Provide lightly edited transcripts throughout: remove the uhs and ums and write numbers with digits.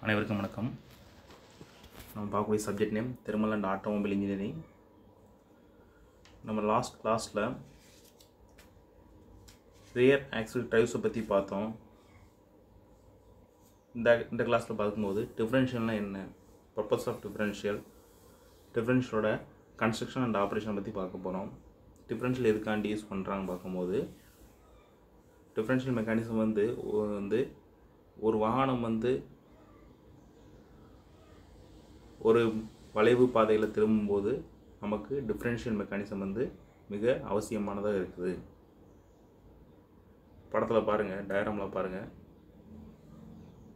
அனைவருக்கும் வணக்கம். நம்ம பார்க்கக்கூடிய subject name thermal and automobile engineering. நம்ம லாஸ்ட் கிளாஸில் ரியர் ஆக்சில் டிரைவ்ஸை பற்றி பார்த்தோம். இந்த கிளாஸில் பார்க்கும்போது டிஃப்ரென்ஷியல்னா என்ன, பர்பஸ் ஆஃப் டிஃப்ரென்ஷியலோட கன்ஸ்ட்ரக்ஷன் அண்ட் ஆப்ரேஷன் பற்றி பார்க்க போகிறோம். டிஃப்ரென்ஷியல் எதுக்காண்டி யூஸ் பண்ணுறாங்க பார்க்கும்போது, டிஃப்ரென்ஷியல் மெக்கானிசம் வந்து ஒரு வாகனம் ஒரு வளைவு பாதையில் திரும்பும்போது நமக்கு டிஃப்ரென்ஷியல் மெக்கானிசம் மிக அவசியமானதாக இருக்குது. படத்தில் பாருங்கள், டயக்ராமில் பாருங்கள்.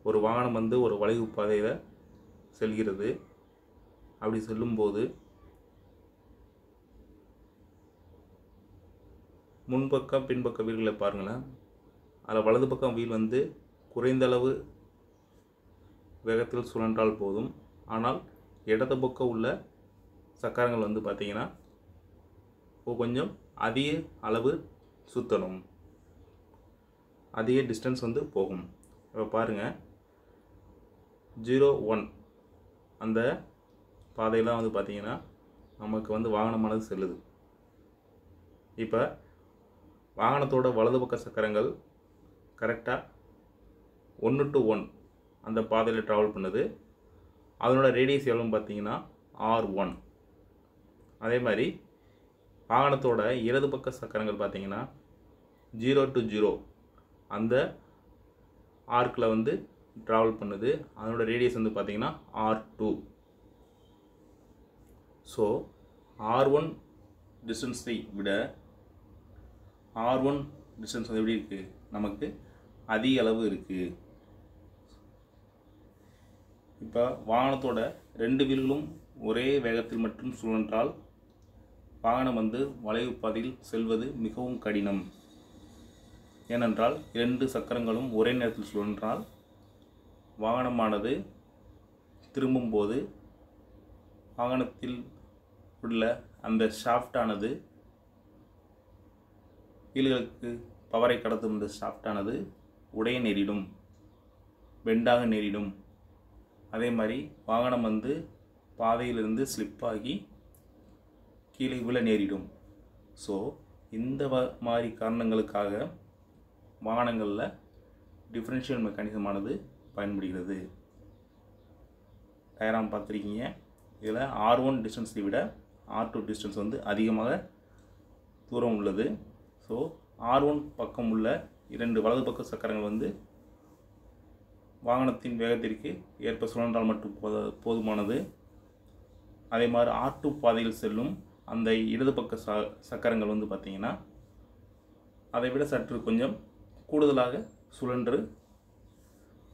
ஒரு வாகனம் ஒரு வளைவு பாதையில் செல்கிறது. அப்படி செல்லும்போது முன்பக்கம் பின்பக்க வீல்களை பாருங்களேன். அதில் வலது பக்கம் வீல் குறைந்தளவு வேகத்தில் சுழன்றால் போதும். ஆனால் இடது பக்கம் உள்ள சக்கரங்கள் பார்த்திங்கன்னா கொஞ்சம் அதிக அளவு சுற்றணும், அதிக டிஸ்டன்ஸ் போகும். இப்போ பாருங்கள், 0-1 அந்த பாதையெல்லாம் பார்த்திங்கன்னா நமக்கு வாகனமானது செல்லுது. இப்போ வாகனத்தோட வலது பக்க சக்கரங்கள் கரெக்டாக 1-1 அந்த பாதையில் ட்ராவல் பண்ணுது. அதனோட ரேடியஸ் எவ்வளோன்னு பார்த்தீங்கன்னா R1. அதே மாதிரி வாகனத்தோட இடது பக்க சக்கரங்கள் பார்த்தீங்கன்னா 0-0 அந்த ஆர்க்கில் ட்ராவல் பண்ணுது. அதனோட ரேடியஸ் பார்த்தீங்கன்னா R2. ஸோ R1 டிஸ்டன்ஸை விட R1 டிஸ்டன்ஸ் எப்படி இருக்குது, நமக்கு அதிக அளவு இருக்குது. இப்போ வாகனத்தோட 2 வீல்களும் ஒரே வேகத்தில் மட்டும் சுழன்றால் வாகனம் வளைவு பாதையில் செல்வது மிகவும் கடினம். ஏனென்றால் 2 சக்கரங்களும் ஒரே நேரத்தில் சுழன்றால் வாகனமானது திரும்பும்போது வாகனத்தில் உள்ள அந்த ஷாஃப்டானது, வீல்களுக்கு பவரை கடத்தும் இந்த ஷாஃப்டானது உடைய நேரிடும், பெண்டாக நேரிடும். அதே மாதிரி வாகனம் பாதையிலிருந்து ஸ்லிப்பாகி கீழே விழ நேரிடும். ஸோ இந்த மாதிரி காரணங்களுக்காக வாகனங்களில் டிஃப்ரென்ஷியல் மெக்கானிசமானது பயன்படுகிறது. டயக்ராம் பார்த்துருக்கீங்க. இதில் R1 டிஸ்டன்ஸை விட R2 டிஸ்டன்ஸ் அதிகமாக தூரம் உள்ளது. ஸோ R1 பக்கம் உள்ள 2 வலது பக்க சக்கரங்கள் வாகனத்தின் வேகத்திற்கு ஏற்ப சுழன்றால் மட்டும் போதுமானது. அதே மாதிரி R2 பாதையில் செல்லும் அந்த இடது பக்க சக்கரங்கள் பார்த்திங்கன்னா அதை விட சற்று கொஞ்சம் கூடுதலாக சுழன்று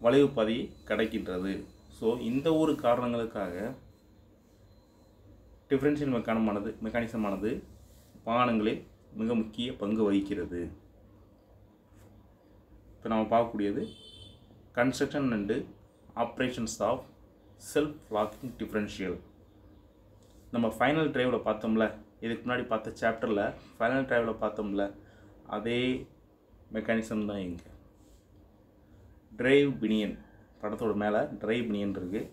வளைவு பாதையை கடக்கின்றது. ஸோ இந்த ஒரு காரணங்களுக்காக டிஃப்ரென்ஷியல் மெக்கானிசமானது வாகனங்களில் மிக முக்கிய பங்கு வகிக்கிறது. இப்போ நாம் பார்க்கக்கூடியது construction and operations of self locking differential. நம்ம ஃபைனல் டிரைவில் பார்த்தோம்ல, இதுக்கு முன்னாடி பார்த்த சாப்டரில் ஃபைனல் டிரைவில் பார்த்தோம்ல, அதே மெக்கானிசம் தான் இங்கே. டிரைவ் பினியன் படத்தோட மேலே டிரைவ் பினியன் இருக்குது.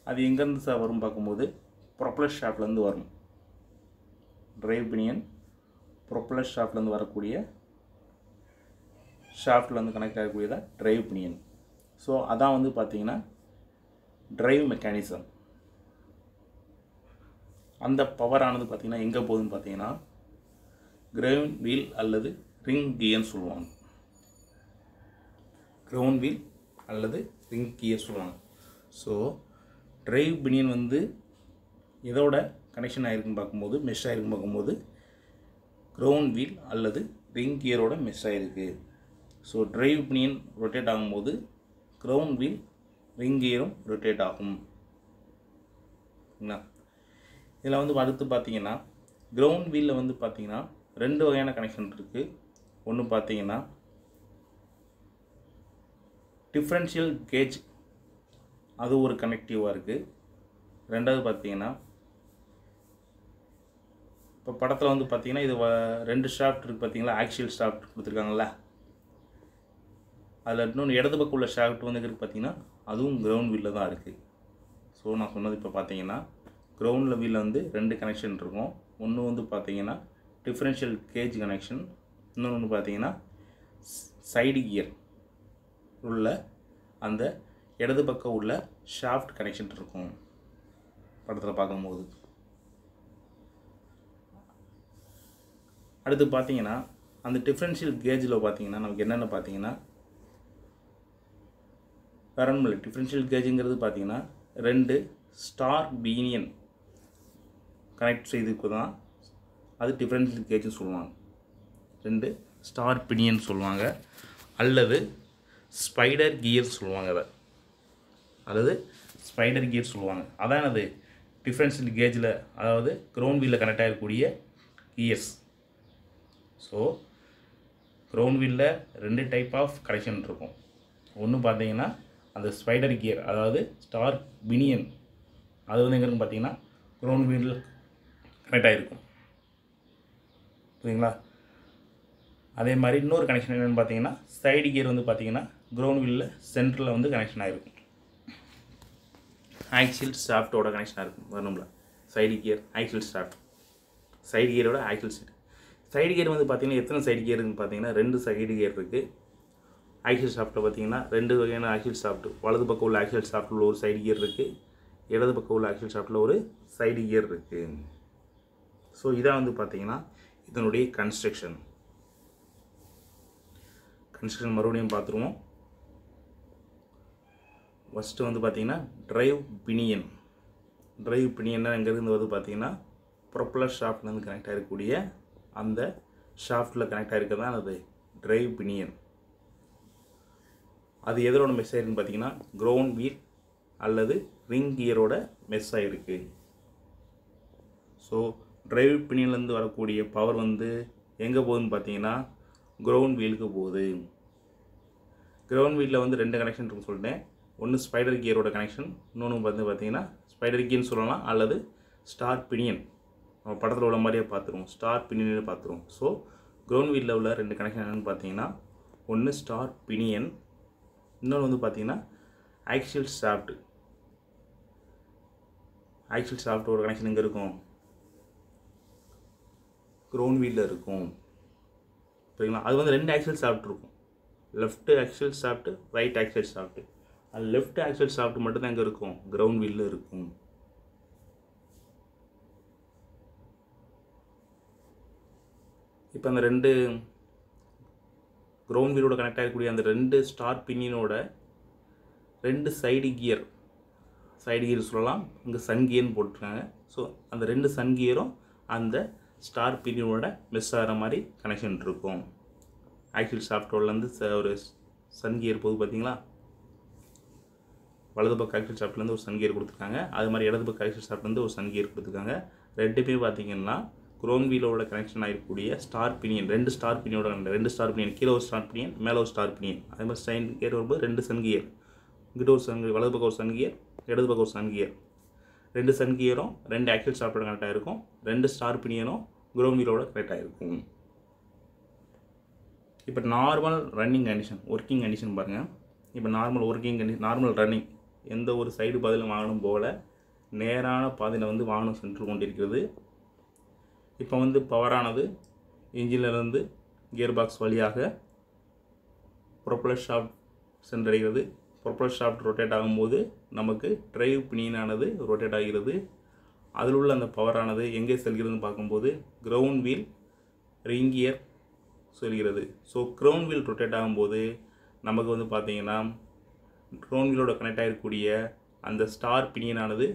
அது எங்கேருந்து சார் வரும் பார்க்கும்போது ப்ரொப்பலர் ஷாஃப்ட்லேருந்து வரும். டிரைவ் பினியன் ப்ரொப்பலர் ஷாஃப்ட்லேருந்து வரக்கூடிய ஷாஃப்டில் கனெக்ட் ஆகக்கூடியதான் டிரைவ் பினியன். ஸோ அதான் பார்த்திங்கன்னா டிரைவ் மெக்கானிசம். அந்த பவரானது பார்த்திங்கன்னா எங்கே போகுதுன்னு பார்த்தீங்கன்னா கிரவுண்ட் வீல் அல்லது ரிங் கியர்னு சொல்லுவாங்க. கிரவுண்ட் வீல் அல்லது ரிங் கியர் சொல்லுவாங்க. ஸோ டிரைவ் பினியன் இதோட கனெக்ஷன் ஆகிருக்குன்னு பார்க்கும்போது, மெஷ் ஆகிருக்குன்னு பார்க்கும்போது கிரவுண்ட் வீல் அல்லது ரிங் கியரோட மெஷ் ஆகிருக்கு. ஸோ டிரைவ் பினியன் ரொட்டேட் ஆகும்போது கிரவுண்ட் வீல் ரிங் கியரும் ரொட்டேட் ஆகும். இதில் அடுத்து பார்த்தீங்கன்னா கிரவுண்ட் வீலில் பார்த்தீங்கன்னா 2 வகையான கனெக்ஷன் இருக்குது. ஒன்று பார்த்தீங்கன்னா டிஃப்ரென்ஷியல் கேஜ், அது ஒரு கனெக்டிவாக இருக்குது. ரெண்டாவது பார்த்தீங்கன்னா இப்போ படத்தில் பார்த்தீங்கன்னா இது 2 ஷாஃப்ட் இருக்குது. பார்த்தீங்களா, ஆக்சியல் ஷாஃப்ட் கொடுத்துருக்காங்களா, அதில் இன்னொன்று இடது பக்கம் உள்ள ஷாஃப்ட் வந்து பார்த்தீங்கன்னா அதுவும் கிரவுண்ட் வீலில் தான் இருக்குது. ஸோ நான் சொன்னது இப்போ பார்த்தீங்கன்னா கிரவுண்டில் வீலில் வந்து 2 கனெக்ஷன் இருக்கும். ஒன்று வந்து பார்த்தீங்கன்னா டிஃப்ரென்ஷியல் கேஜ் கனெக்ஷன், இன்னொன்று பார்த்தீங்கன்னா சைடு கியர் உள்ள அந்த இடது பக்கம் உள்ள ஷாஃப்ட் கனெக்ஷன் இருக்கும் படத்தில் பார்க்கும்போது. அடுத்து பார்த்தீங்கன்னா அந்த டிஃப்ரென்ஷியல் கேஜில் பார்த்தீங்கன்னா நமக்கு என்னென்ன பார்த்தீங்கன்னா வேற ஒன்றும் இல்லை. டிஃப்ரென்ஷியல் கேஜுங்கிறது பார்த்தீங்கன்னா 2 ஸ்டார் பீனியன் கனெக்ட் செய்துக்கு தான் அது டிஃப்ரென்ஷியல் கேஜ்னு சொல்லுவாங்க. 2 ஸ்டார் பினியன் சொல்லுவாங்க, அல்லது ஸ்பைடர் கியர் சொல்லுவாங்க. அல்லது ஸ்பைடர் கியர் சொல்லுவாங்க. அதான் அது டிஃப்ரென்ஷியல் கேஜில், அதாவது கிரவுண்ட் வீலில் கனெக்ட் ஆகக்கூடிய கியர்ஸ். ஸோ கிரவுண்ட் வீலில் 2 டைப் ஆஃப் கனெக்ஷன் இருக்கும். ஒன்று பார்த்தீங்கன்னா அந்த ஸ்பைடர் கியர், அதாவது ஸ்டார் பினியன், அது வந்து எங்கே இருக்குன்னு பார்த்தீங்கன்னா கிரவுண்ட் வீலில் கனெக்ட் ஆகிருக்கும். புரியுங்களா? அதே மாதிரி இன்னொரு கனெக்ஷன் என்னென்னு பார்த்தீங்கன்னா சைடு கியர் வந்து பார்த்தீங்கன்னா கிரவுண்ட் வீலில் சென்டரில் வந்து கனெக்ஷன் ஆகிருக்கும். ஆக்சியல் ஷாஃப்ட்டோட கனெக்ஷனாக இருக்கும். வரணும்ல side gear axial shaft, side கியரோட ஆக்சியல் ஷாஃப்ட். சைடு கியர் வந்து பார்த்தீங்கன்னா எத்தனை சைடு கியர் இருக்குன்னு பார்த்தீங்கன்னா 2 சைடு கியர் இருக்குது. ஆக்சியல் ஷாஃப்ட்டில் பார்த்தீங்கன்னா 2 வகையான ஆக்சியல் ஷாஃப்ட். வலது பக்கம் உள்ள ஆக்சியல் ஷாஃப்ட்டில் ஒரு சைடு கியர் இருக்குது, இடது பக்கம் உள்ள ஆக்சியல் ஷாஃப்ட்டில் ஒரு சைடு கியர் இருக்குது. ஸோ இதான் வந்து பார்த்தீங்கன்னா இதனுடைய கன்ஸ்ட்ரக்ஷன் மறுபடியும் பார்த்துருவோம். ஃபஸ்ட்டு வந்து பார்த்தீங்கன்னா டிரைவ் பினியன் எங்கேருந்து வந்து பார்த்தீங்கன்னா ப்ரொப்பலர் ஷாஃப்ட்லேருந்து கனெக்ட் ஆகிருக்கக்கூடிய அந்த ஷாஃப்ட்டில் கனெக்ட் ஆகிருக்கிறது தான் அது டிரைவ் பினியன். அது எதோட மெஸ் ஆகிருக்குன்னு பார்த்தீங்கன்னா கிரவுண்ட் வீல் அல்லது ரிங் கியரோட மெஸ் ஆகிருக்கு. ஸோ டிரைவ் பினியன்லேருந்து வரக்கூடிய பவர் வந்து எங்கே போகுதுன்னு பார்த்தீங்கன்னா கிரவுண்ட் வீலுக்கு போகுது. கிரவுண்ட் வீலில் வந்து 2 கனெக்ஷன் இருக்குன்னு சொல்லிட்டேன். ஒன்று ஸ்பைடர் கியரோட கனெக்ஷன், இன்னொன்று வந்து பார்த்தீங்கன்னா ஸ்பைடர் கியர்னு சொல்லலாம், அல்லது ஸ்டார் பினியன். நம்ம படத்தில் உள்ள மாதிரியே பார்த்துருவோம், ஸ்டார் பினியன் பார்த்துருவோம். ஸோ கிரவுண்ட் வீலில் உள்ள 2 கனெக்ஷன் என்னென்னு பார்த்தீங்கன்னா ஒன்று ஸ்டார் பினியன், இன்னொன்று வந்து பார்த்தீங்கன்னா ஆக்சியல் ஷாஃப்ட். ஆக்சியல் ஷாஃப்ட்டோட கனெக்ஷன் எங்கே இருக்கும்? கிரவுண்ட் வீலில் இருக்கும். சரிங்களா? அது வந்து 2 ஆக்சியல் ஷாஃப்ட் இருக்கும், left axial shaft, right axial shaft. அது லெஃப்ட் ஆக்சியல் ஷாஃப்ட் மட்டும்தான் எங்கே இருக்கும்? கிரவுண்ட் வீலில் இருக்கும். இப்போ அந்த 2 கிரவுண்ட் வீலோட கனெக்ட் ஆகக்கூடிய அந்த 2 ஸ்டார் பினியனோட 2 சைடு கியர் சொல்லலாம், இங்கே சன் கியர்னு போட்டிருக்காங்க. ஸோ அந்த 2 சன் கியரும் அந்த ஸ்டார் பினியனோட மிஸ் ஆகிற மாதிரி கனெக்ஷன் இருக்கும். ஆக்சியல் ஷாஃப்டோடலேருந்து ஒரு சன் கியர் போகுது பார்த்தீங்களா? வலது பக்கம் ஆக்சியல் ஷாஃப்ட்லேருந்து ஒரு சன் கியர் கொடுத்துருக்காங்க, அது மாதிரி இடது பக்கம் ஆக்சியல் ஷாஃப்ட்லேருந்து ஒரு சன் கியர் கொடுத்துருக்காங்க. 2 பார்த்தீங்கன்னா கிரவுண்ட் வீலோட கனெக்ஷன் ஆகிருக்கக்கூடிய ஸ்டார் பினியன், 2 ஸ்டார் பினியோட 2 ஸ்டார் பினியன், கீழே ஒரு ஸ்டார் பினியன், மேலே ஒரு ஸ்டார் பினியன். அதே மாதிரி சைன் கியர் வரும்போது 2 சன் கியர், இங்கிட்ட ஒரு சன், வலது பக்கம் ஒரு சன் கியர், இடது பக்கம் ஒரு சன் கியர். 2 சன் கியரும் 2 ஆக்சியல் ஷாஃப்ட்டோட கனெக்ட் ஆகிருக்கும், 2 ஸ்டார் பினியனும் கிரவுண்ட் வீலோட கனெக்ட் ஆகிருக்கும். இப்போ normal running condition, working condition பாருங்கள். இப்போ normal working condition, normal running, எந்த ஒரு சைடு பாதையில் வாகனம் போகல, நேரான பாதையில் வந்து வாகனம் சென்று கொண்டிருக்கிறது. இப்போ வந்து பவரானது இன்ஜினிலிருந்து கியர் பாக்ஸ் வழியாக ப்ரொப்பலர் ஷாஃப்ட் சென்றடைகிறது. ப்ரொப்பலர் ஷாஃப்ட் ரொட்டேட் ஆகும்போது நமக்கு டிரைவ் பினியனானது ரொட்டேட் ஆகிறது. அதில் உள்ள அந்த பவரானது எங்கே செல்கிறதுன்னு பார்க்கும்போது கிரவுண்ட் வீல், ரிங் கியர் செல்கிறது. ஸோ கிரவுண்ட் வீல் ரொட்டேட் ஆகும்போது நமக்கு வந்து பார்த்திங்கன்னா கிரவுண்ட் வீலோட கனெக்ட் ஆகிருக்கக்கூடிய அந்த ஸ்டார் பினியனானது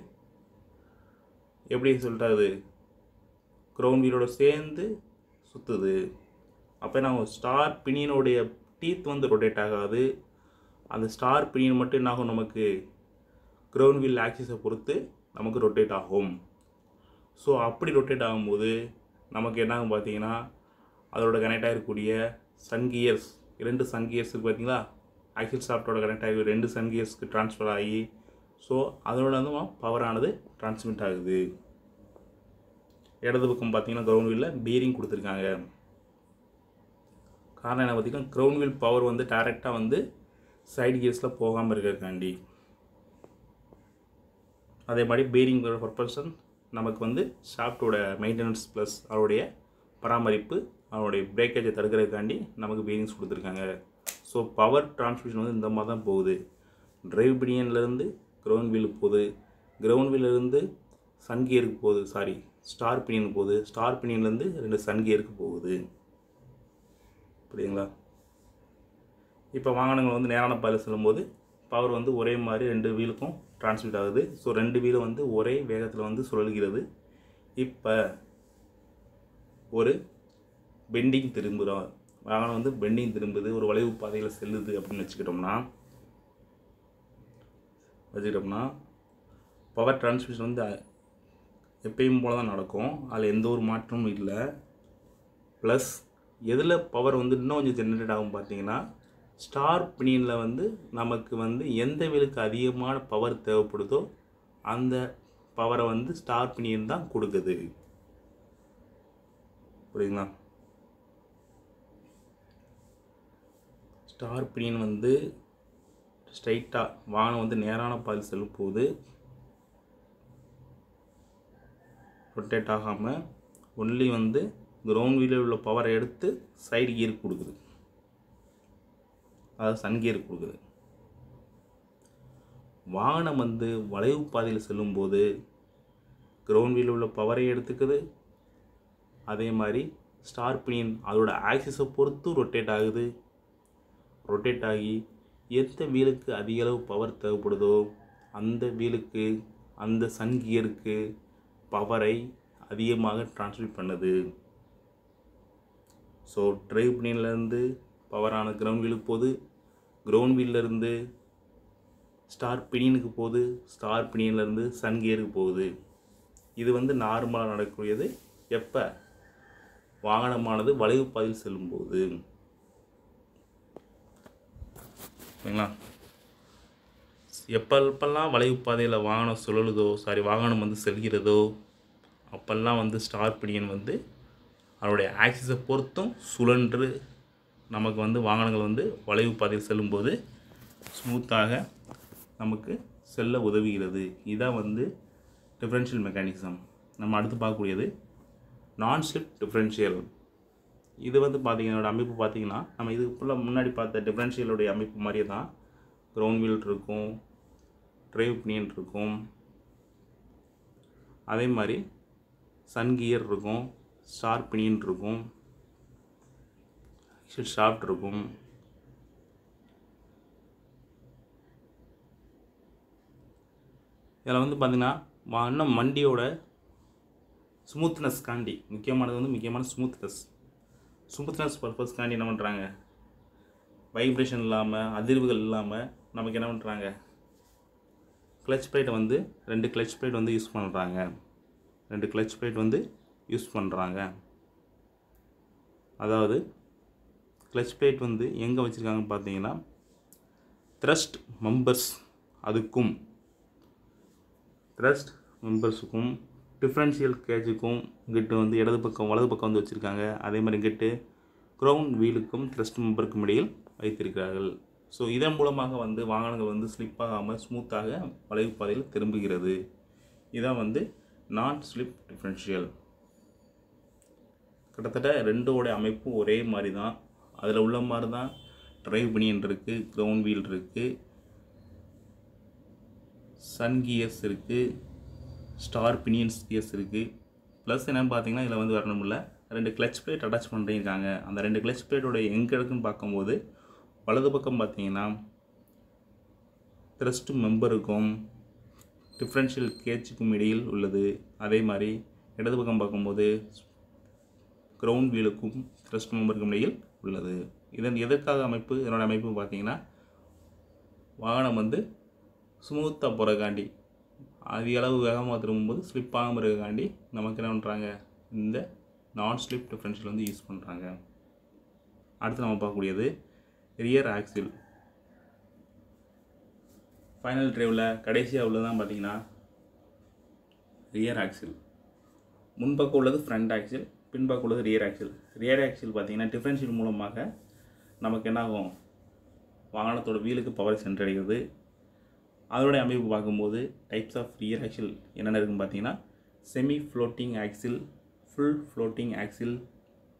எப்படி சொல்லிட்டாது, கிரவுண்ட் வீலோட சேர்ந்து சுற்றுது. அப்போ நம்ம ஸ்டார் பினியனுடைய டீத் வந்து ரொட்டேட் ஆகாது, அந்த ஸ்டார் பினியன் மட்டும் என்னாகும், நமக்கு கிரவுண்ட் வீல் ஆக்சிஸை பொறுத்து நமக்கு ரொட்டேட் ஆகும். ஸோ அப்படி ரொட்டேட் ஆகும்போது நமக்கு என்னாகும் பார்த்தீங்கன்னா அதோட கனெக்ட் ஆகிருக்கக்கூடிய சன் கியர்ஸ், 2 சன் கியர்ஸ் இருக்குது பார்த்தீங்களா, ஆக்சியல் ஷாஃப்ட்டோட கனெக்ட் ஆகி 2 சன் கியர்ஸ்க்கு ட்ரான்ஸ்ஃபர் ஆகி, ஸோ அதோட வந்து பவரானது டிரான்ஸ்மிட் ஆகுது. இடது பக்கம் பார்த்தீங்கன்னா கிரவுண்ட் வீலில் பீரிங் கொடுத்துருக்காங்க. காரணம் என்ன பார்த்தீங்கன்னா கிரவுண்ட் வீல் பவர் வந்து டைரெக்டாக வந்து சைடு கியர்ஸில் போகாமல் இருக்கிறதுக்காண்டி. அதே மாதிரி பேரிங் பர்பஸன் நமக்கு வந்து ஷாஃப்டோட மெயின்டெனன்ஸ் ப்ளஸ் அதோடைய பராமரிப்பு, அதோடைய பிரேக்கேஜை தடுக்கிறதுக்காண்டி நமக்கு பேரிங்ஸ் கொடுத்துருக்காங்க. ஸோ பவர் டிரான்ஸ்மிஷன் வந்து இந்த மாதிரி தான் போகுது. டிரைவ் பினியன்லேருந்து கிரவுண்ட் வீலுக்கு போகுது, கிரவுண்ட் வீலிருந்து சன் கியருக்கு போகுது, ஸ்டார் பினியனுக்கு போகுது, ஸ்டார் பினியன்லேருந்து 2 சன் கியருக்கு போகுது. புரியுதுங்களா? இப்போ வாகனங்கள் வந்து நேரான பாதையில் செல்லும்போது பவர் வந்து ஒரே மாதிரி 2 வீலுக்கும் டிரான்ஸ்மிட் ஆகுது. ஸோ 2 வீலும் வந்து ஒரே வேகத்தில் வந்து சுழல்கிறது. இப்போ ஒரு பெண்டிங் திரும்புகிறோம், வாகனம் வந்து பெண்டிங் திரும்புது, ஒரு வளைவு பாதையில் செல்லுது அப்படின்னு வச்சுக்கிட்டோம்னா பவர் டிரான்ஸ்மிஷன் வந்து எப்பயும் போல தான் நடக்கும். அதில் எந்த ஒரு மாற்றமும் இல்லை. ப்ளஸ் எதில் பவர் வந்து இன்னும் கொஞ்சம் ஜென்ரேட் ஆகும் பார்த்தீங்கன்னா, ஸ்டார் பினியனில் வந்து நமக்கு வந்து எந்த வீலுக்கு அதிகமான பவர் தேவைப்படுதோ அந்த பவரை வந்து ஸ்டார் பினியன் தான் கொடுக்குது. புரியுதுங்களா? ஸ்டார் பினியன் வந்து ஸ்ட்ரைட்டாக வாகனம் வந்து நேரான பாதையில் செல்லும் போது ரொட்டேட் ஆகாமல் ஒன்லி வந்து கிரவுண்ட் வீலில் உள்ள பவரை எடுத்து சைடு கியருக்கு கொடுக்குது, அதாவது சன் கியருக்கு கொடுக்குது. வாகனம் வந்து வளைவு பாதையில் செல்லும்போது கிரவுண்ட் வீலில் உள்ள பவரை எடுத்துக்குது. அதே மாதிரி ஸ்டார் பினியன் அதோட ஆக்சிஸை பொறுத்து ரொட்டேட் ஆகுது. ரொட்டேட் ஆகி எந்த வீலுக்கு அதிக அளவு பவர் தேவைப்படுதோ அந்த வீலுக்கு, அந்த சன் கியருக்கு பவரை அதிகமாக டிரான்ஸ்மிட் பண்ணுது. ஸோ டிரைவ் பினியன்லேருந்து பவரான கிரவுண்ட் வீலுக்கு போகுது, கிரவுண்ட் வீலிருந்து ஸ்டார் பினியனுக்கு போகுது, ஸ்டார் பினியன்லேருந்து சன் கியருக்கு போகுது. இது வந்து நார்மலாக நடக்கக்கூடியது எப்போ வாகனமானது வளைவு பாதையில் செல்லும்போது. சரிங்களா? எப்பெல்லாம் வளைவு பாதையில் வாகனம் சுழலுதோ, வாகனம் வந்து செல்கிறதோ அப்பெல்லாம் வந்து ஸ்டார் பினியன் வந்து அதனுடைய ஆக்சிஸை பொறுத்தும் சுழன்று நமக்கு வந்து வாகனங்கள் வந்து வளைவு பாதையில் செல்லும்போது ஸ்மூத்தாக நமக்கு செல்ல உதவுகிறது. இதான் வந்து டிஃபரன்ஷியல் மெக்கானிசம். நம்ம அடுத்து பார்க்கக்கூடியது நான் ஸ்லிப் டிஃபரன்ஷியல். இது வந்து பார்த்திங்கன்னா அமைப்பு பார்த்திங்கன்னா நம்ம இது ஃபுல்லாக முன்னாடி பார்த்த டிஃபரன்ஷியலுடைய அமைப்பு மாதிரியே தான். கிரவுண்ட் வீல் இருக்கும், டிரைவ் பினியன் இருக்கும், அதே மாதிரி சன் கியர் இருக்கும், ஸ்டார் பினியன் இருக்கும், ஷாஃப்ட் இருக்கும். இதில் வந்து பார்த்திங்கன்னா இன்னும் வண்டியோட ஸ்மூத்னஸ் காண்டி முக்கியமான ஸ்மூத்னஸ் பர்பஸ்க்காண்டி என்ன பண்ணுறாங்க, வைப்ரேஷன் இல்லாமல் அதிர்வுகள் இல்லாமல் நமக்கு என்ன பண்ணுறாங்க, கிளச் பிளேட்டை வந்து 2 கிளச் பிளேட் வந்து யூஸ் பண்ணுறாங்க. அதாவது கிளச் பிளேட் வந்து எங்கே வச்சுருக்காங்கன்னு பார்த்தீங்கன்னா த்ரஸ்ட் மெம்பர்ஸுக்கும் டிஃப்ரென்ஷியல் கேஜுக்கும் இங்கிட்டு வந்து வலது பக்கம் வந்து வச்சுருக்காங்க. அதே மாதிரி இங்கிட்டு கிரவுண்ட் வீலுக்கும் த்ரஸ்ட் மெம்பருக்கும் இடையில் வைத்திருக்கிறார்கள். ஸோ இதன் மூலமாக வந்து வாகனங்கள் வந்து ஸ்லிப் ஆகாமல் ஸ்மூத்தாக வளைவு பாதையில் திரும்புகிறது. இதான் வந்து நான் ஸ்லிப் டிஃபரன்ஷியல். கிட்டத்தட்ட ரெண்டோடைய அமைப்பு ஒரே மாதிரி தான். அதில் உள்ள மாதிரி தான் டிரைவ் பினியன் இருக்குது, கிரவுண்ட் வீல் இருக்குது, சன் கியர்ஸ் இருக்குது, ஸ்டார் பினியன்ஸ் கியர்ஸ் இருக்குது. ப்ளஸ் என்னென்னு பார்த்தீங்கன்னா இதில் வந்து வரணும்ல 2 கிளச் பிளேட் அட்டாச் பண்ணியிருக்காங்க. அந்த 2 கிளச் பிளேட்டோட எங்கே இருக்குன்னு பார்க்கும்போது வலது பக்கம் பார்த்தீங்கன்னா த்ரஸ்ட் மெம்பருக்கும் டிஃப்ரென்ஷியல் கேஜுக்கும் இடையில் உள்ளது. அதே மாதிரி இடது பக்கம் பார்க்கும்போது கிரவுண்ட் வீலுக்கும் த்ரஸ்ட் மெம்பருக்கும் இடையில் உள்ளது. எதற்காக அமைப்பு, இதனோட அமைப்பு பார்த்தீங்கன்னா வாகனம் வந்து ஸ்மூத்தாக போகிறக்காண்டி, அதிக அளவு வேகமாக திரும்பும்போது ஸ்லிப் ஆகாமல் இருக்கிறக்காண்டி நமக்கு என்ன பண்ணுறாங்க, இந்த நான் ஸ்லிப் டிஃபரன்ஷியல் வந்து யூஸ் பண்ணுறாங்க. அடுத்து நம்ம பார்க்கக்கூடியது ரியர் ஆக்சில். ஃபைனல் டிரைவில் கடைசியாக உள்ளதான் பார்த்தீங்கன்னா ரியர் ஆக்சில். முன்பக்கம் உள்ளது ஃப்ரண்ட் ஆக்சில், பின்பக்கம் உள்ளது ரியர் ஆக்சில். ரியர் ஆக்சில் பார்த்தீங்கன்னா டிஃபரன்ஷியல் மூலமாக நமக்கு என்ன ஆகும், வாகனத்தோட வீலுக்கு பவரை சென்றடைகிறது. அதோடைய அமைப்பு பார்க்கும்போது டைப்ஸ் ஆஃப் ரியர் ஆக்சில் என்னென்ன இருக்குன்னு பார்த்தீங்கன்னா semi floating axle, full floating axle,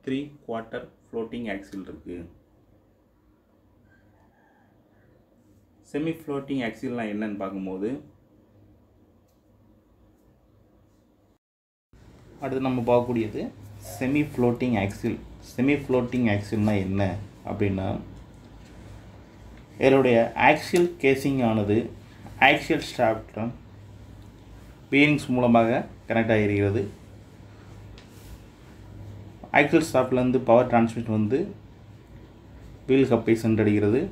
3/4 floating axle இருக்குது. செமி ஃப்ளோட்டிங் ஆக்சில்னால் என்னன்னு பார்க்கும்போது அடுத்து நம்ம பார்க்கக்கூடியது semi floating axle. Semi floating ஆக்சில்னால் என்ன அப்படின்னா இதனுடைய ஆக்சில் கேசிங் ஆனது ஆக்சில் ஷாஃப்ட் பீரிங்ஸ் மூலமாக கனெக்ட் ஆகிருக்கிறது. ஆக்சில் ஷாஃப்ட்லேருந்து பவர் டிரான்ஸ்மிஷன் வந்து வீல் கப்பை சென்றடைகிறது.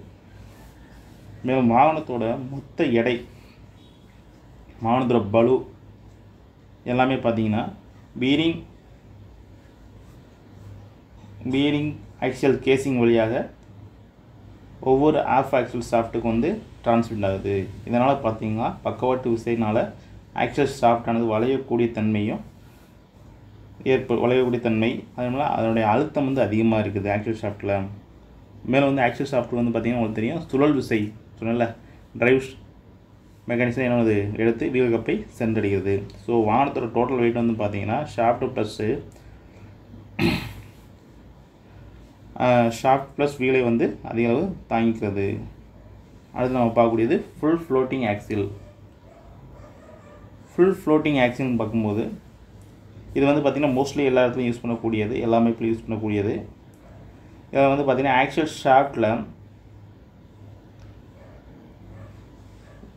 மேலும் வாகனத்தோட மொத்த எடை, வாகனத்தோட பளு எல்லாமே பார்த்திங்கன்னா பீரிங் ஆக்சியல் கேசிங் வழியாக ஒவ்வொரு ஆஃப் ஆக்சில் ஷாஃப்ட்டுக்கு வந்து டிரான்ஸ்மிட் ஆகுது. இதனால் பார்த்திங்கன்னா பக்கவாட்டு விசையினால் ஆக்சில் ஷாஃப்டானது வளையக்கூடிய தன்மையும் வளையக்கூடிய தன்மை, அதனால் அதனுடைய அழுத்தம் வந்து அதிகமாக இருக்குது ஆக்சில் ஷாஃப்ட்டில். மேலும் வந்து ஆக்சில் ஷாஃப்ட் வந்து பார்த்திங்கன்னா உங்களுக்கு தெரியும் சுழல் விசை சொன்னல டிரைவ் மெக்கானிசம் என்னது எடுத்து வீல் கப்பை சென்றடைகிறது. ஸோ வாகனத்தோட டோட்டல் வெயிட் வந்து பார்த்திங்கன்னா ஷாஃப்ட் ப்ளஸ் வீலை வந்து அதிக அளவு தாங்கிக்கிறது. அடுத்து நம்ம பார்க்கக்கூடியது full floating axle. Full floating ஆக்சில்னு பார்க்கும்போது இது வந்து பார்த்திங்கன்னா மோஸ்ட்லி எல்லா இடத்துலையும் யூஸ் பண்ணக்கூடியது, எல்லா அமைப்புலையும் யூஸ் பண்ணக்கூடியது. இதில் வந்து பார்த்திங்கன்னா ஆக்சில் ஷாஃப்ட்டில்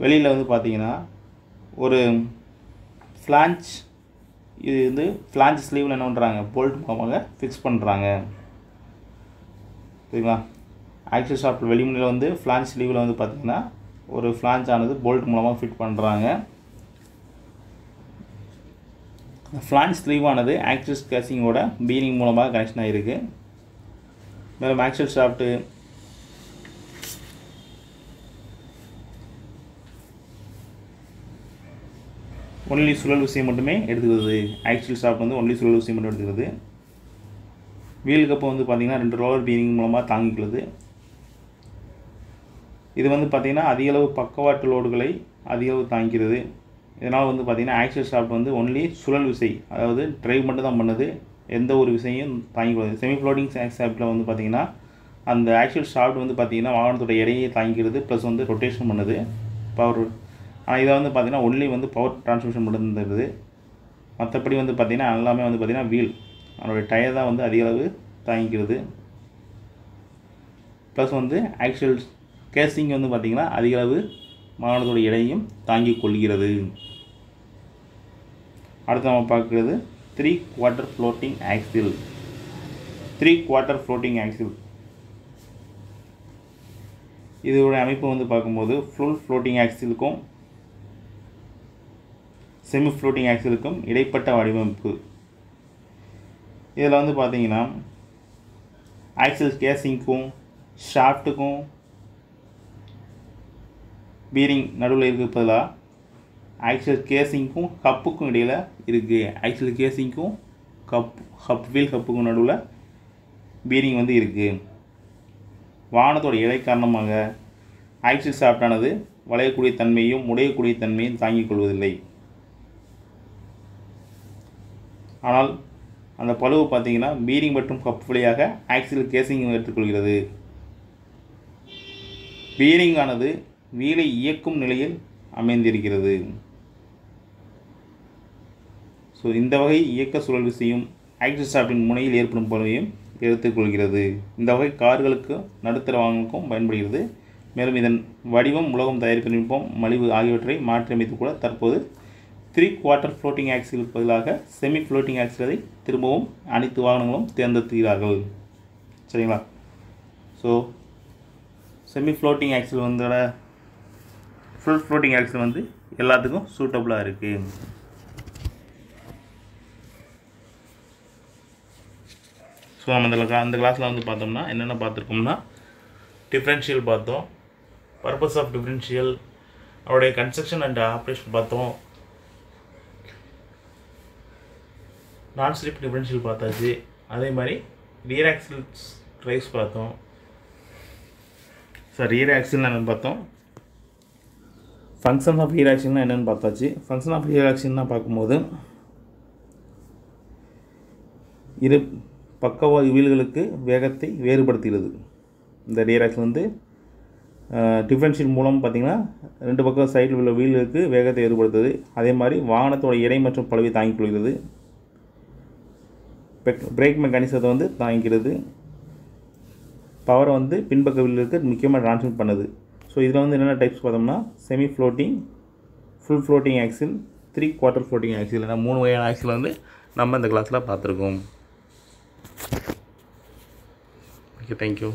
வெளியில் வந்து பார்த்திங்கன்னா ஒரு ஃப்ளான்ச், இது வந்து ஃப்ளான்ச் ஸ்லீவில் என்ன பண்ணுறாங்க போல்ட் மூலமாக ஃபிக்ஸ் பண்ணுறாங்க. சரிங்களா? ஆக்சில் ஷாஃப்ட் வெளிமுனையில் வந்து ஃப்ளான்ச் ஸ்லீவில் வந்து பார்த்திங்கன்னா ஒரு ஃப்ளான்ச் ஆனது போல்ட் மூலமாக ஃபிட் பண்ணுறாங்க. ஃப்ளான்ச் ஸ்லீவானது ஆக்சில் கேசிங்கோட பீரிங் மூலமாக கனெக்ஷன் ஆகிருக்கு. மேலும் ஆக்சில் ஷாஃப்ட்டு ஒன்லி சுழல் விசையை மட்டுமே எடுத்துக்கிறது. ஆக்சில் ஷாஃப்ட் வந்து ஒன்லி சுழல் விசையை மட்டும் எடுத்துக்கிறது. வீல் கப்பை வந்து பார்த்திங்கன்னா 2 ரோலர் பீரிங் மூலமாக தாங்கிக்கிறது. இது வந்து பார்த்திங்கன்னா அதிகளவு பக்கவாட்டு லோடுகளை அதிகளவு தாங்கிக்கிறது. இதனால் வந்து பார்த்திங்கன்னா ஆக்சில் ஷாஃப்ட் வந்து ஒன்லி சுழல் விசை, அதாவது டிரைவ் மட்டும் தான் பண்ணுது, எந்த ஒரு விசையும் தாங்கிக்கிறது. செமி ஃப்ளோட்டிங் ஷாஃப்ட்டில் வந்து பார்த்திங்கன்னா அந்த ஆக்சில் ஷாஃப்ட் வந்து பார்த்திங்கன்னா வாகனத்தோட எடையை தாங்கிக்கிறது, ப்ளஸ் வந்து ரொட்டேஷன் பண்ணுது பவர். ஆனால் இதை வந்து பார்த்திங்கன்னா ஒன்லி வந்து பவர் டிரான்ஸ்மிஷன் மட்டும் தருது. மற்றபடி வந்து பார்த்திங்கன்னா எல்லாமே வந்து பார்த்திங்கன்னா வீல் அதனுடைய டயர் தான் வந்து அதிக அளவு தாங்கிக்கிறது. ப்ளஸ் வந்து ஆக்சில் கேசிங் வந்து பார்த்திங்கன்னா அதிக அளவு வாகனத்தோட எடையும் தாங்கிக் கொள்கிறது. அடுத்து நம்ம பார்க்குறது 3/4 ஃப்ளோட்டிங் ஆக்சில். 3/4 ஃப்ளோட்டிங் ஆக்சில் இதோட அமைப்பு வந்து பார்க்கும்போது ஃபுல் ஃப்ளோட்டிங் ஆக்சிலுக்கும் செமி ஃப்ளோட்டிங் ஆக்சிலுக்கும் இடைப்பட்ட வடிவமைப்பு. இதில் வந்து பார்த்திங்கன்னா ஆக்சில் கேசிங்க்கும் ஷாஃப்ட்டுக்கும் பீரிங் நடுவில் இருக்க பதிலாக ஆக்சில் கேசிங்க்கும் ஹப்புக்கும் இடையில் இருக்குது. ஆக்சில் கேசிங்க்கும் வீல் ஹப்புக்கும் நடுவில் பீரிங் வந்து இருக்குது. வாகனத்தோட எடை காரணமாக ஆக்சில் ஷாஃப்டானது வளையக்கூடிய தன்மையும் உடையக்கூடிய தன்மையும் தாங்கிக் கொள்வதில்லை. ஆனால் அந்த பளுவு பார்த்திங்கன்னா பீரிங் மற்றும் ஹப் வழியாக ஆக்சில் கேசிங் எடுத்துக்கொள்கிறது. பீரிங் ஆனது வீலை இயக்கும் நிலையில் அமைந்திருக்கிறது. ஸோ இந்த வகை இயக்க சுழல் விசையும் ஆக்சில் ஷாஃப்டின் முனையில் ஏற்படும் பளுவையும் எடுத்துக்கொள்கிறது. இந்த வகை கார்களுக்கு நடுத்தர வாகனங்களுக்கும் பயன்படுகிறது. மேலும் இதன் வடிவம், உலோகம் தயாரிப்பு நுட்பம், மலிவு ஆகியவற்றை மாற்றியமைத்து கூட தற்போது 3/4 ஃப்ளோட்டிங் ஆக்சிலுக்கு பதிலாக செமி ஃப்ளோட்டிங் ஆக்சிலை திரும்பவும் அனைத்து வாகனங்களும் தேர்ந்தெடுக்கிறார்கள். சரிங்களா? ஸோ செமி ஃப்ளோட்டிங் ஆக்சில் வந்து ஃபுல் ஃப்ளோட்டிங் ஆக்சில் வந்து எல்லாத்துக்கும் சூட்டபுளாக இருக்குது. ஸோ நம்ம அந்த கிளாஸில் வந்து பார்த்தோம்னா என்னென்ன பார்த்துருக்கோம்னா டிஃப்ரென்ஷியல் பார்த்தோம், பர்பஸ் ஆஃப் டிஃப்ரென்ஷியல், அவருடைய கன்ஸ்ட்ரக்ஷன் அண்ட் ஆப்ரேஷன் பார்த்தோம், நான் ஸ்லிப் டிஃப்ரென்ஷியல் பார்த்தாச்சு, அதே மாதிரி ரியர் ஆக்சில் டிரைவ்ஸ் பார்த்தோம். ஸோ ரியர் ஆக்சில்னா என்னென்னு பார்த்தோம். ஃபங்க்ஷன் ஆஃப் ரியர் ஆக்சில்னா என்னென்னு பார்த்தாச்சு. ஃபங்க்ஷன் ஆஃப் ரியர் ஆக்சில்னா பார்க்கும்போது இரு பக்கவாய் வீல்களுக்கு வேகத்தை வேறுபடுத்துகிறது. இந்த ரியர் ஆக்சில் வந்து டிஃபரன்ஷியல் மூலம் பார்த்திங்கன்னா 2 பக்கம் சைடில் உள்ள வீல்களுக்கு வேகத்தை வேறுபடுத்துது. அதே மாதிரி வாகனத்தோட எடை மற்றும் பளுவை தாங்கிக் கொள்கிறது. பிரேக் மெக்கானிசத்தை வந்து தாங்கிக்கிறது. பவரை வந்து பின்பக்க வீல்களுக்கு முக்கியமாக ட்ரான்ஸ்மிட் பண்ணுது. ஸோ இதில் வந்து என்னென்ன டைப்ஸ் பார்த்தோம்னா semi floating, full floating axle, 3/4 floating axial, 3 வகையான ஆக்சில் வந்து நம்ம இந்த கிளாஸில் பார்த்துருக்கோம். Okay, thank you.